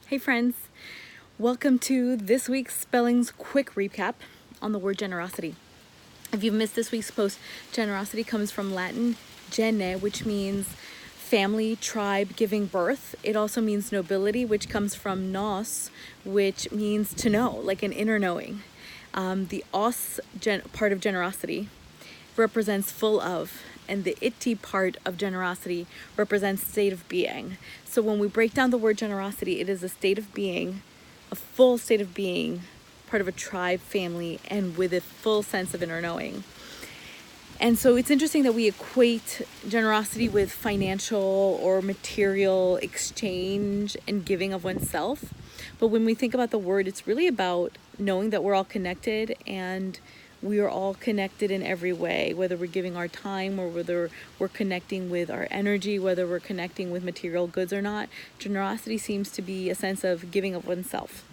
Hey friends, welcome to this week's Spellings quick recap on the word generosity. If you've missed this week's post, generosity comes from Latin gene, which means family, tribe, giving birth. It also means nobility, which comes from nos, which means to know, like an inner knowing. The os part of generosity represents full of, and the iti part of generosity represents state of being. So when we break down the word generosity, it is a state of being, a full state of being, part of a tribe, family, and with a full sense of inner knowing. And so it's interesting that we equate generosity with financial or material exchange and giving of oneself. But when we think about the word, it's really about knowing that we're all connected, and we are all connected in every way, whether we're giving our time or whether we're connecting with our energy, whether we're connecting with material goods or not. Generosity seems to be a sense of giving of oneself.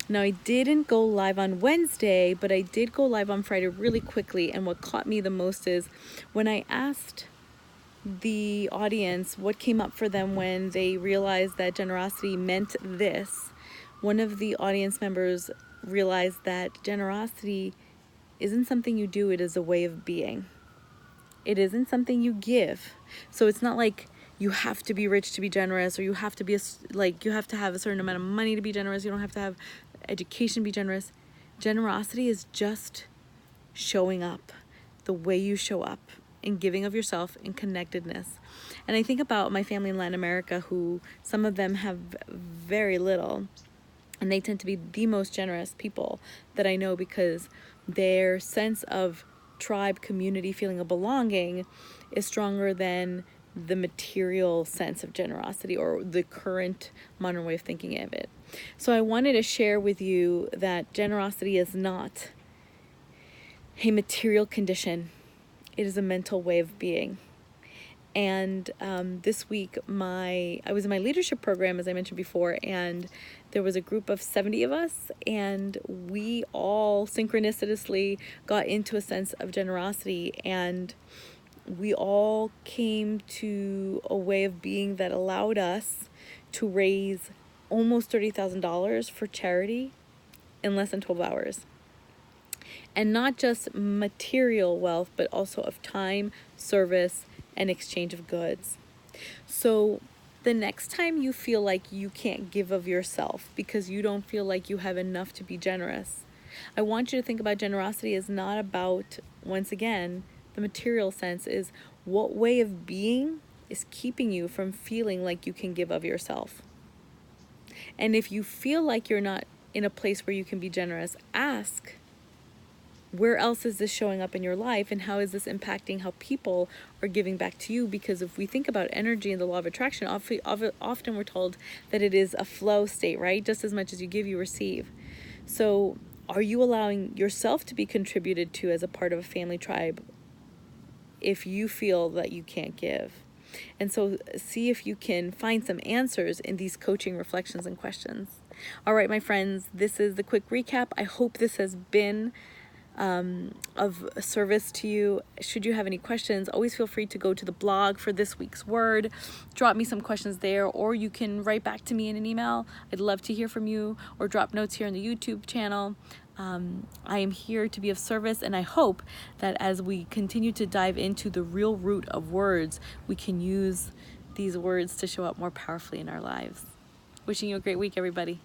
Now, I didn't go live on Wednesday, but I did go live on Friday really quickly. And what caught me the most is when I asked the audience what came up for them when they realized that generosity meant this, one of the audience members realized that generosity isn't something you do, it is a way of being. It isn't something you give. So it's not like you have to be rich to be generous, or you have to be you have to have a certain amount of money to be generous. You don't have to have education to be generous. Generosity is just showing up the way you show up, in giving of yourself, in connectedness. And I think about my family in Latin America, who some of them have very little, and they tend to be the most generous people that I know, because their sense of tribe, community, feeling of belonging is stronger than the material sense of generosity or the current modern way of thinking of it. So I wanted to share with you that generosity is not a material condition. It is a mental way of being. And this week, I was in my leadership program, as I mentioned before, and there was a group of 70 of us, and we all synchronistically got into a sense of generosity, and we all came to a way of being that allowed us to raise almost $30,000 for charity in less than 12 hours. And not just material wealth, but also of time, service, and exchange of goods. So the next time you feel like you can't give of yourself because you don't feel like you have enough to be generous, I want you to think about generosity as not about, once again, the material sense, is what way of being is keeping you from feeling like you can give of yourself. And if you feel like you're not in a place where you can be generous, ask, where else is this showing up in your life, and how is this impacting how people are giving back to you? Because if we think about energy and the law of attraction, often we're told that it is a flow state, right? Just as much as you give, you receive. So are you allowing yourself to be contributed to as a part of a family tribe if you feel that you can't give? And so see if you can find some answers in these coaching reflections and questions. All right, my friends, this is the quick recap. I hope this has been of service to you. Should you have any questions, always feel free to go to the blog for this week's word, drop me some questions there, or you can write back to me in an email. I'd love to hear from you, or drop notes here on the YouTube channel. I am here to be of service, and I hope that as we continue to dive into the real root of words, we can use these words to show up more powerfully in our lives. Wishing you a great week, everybody.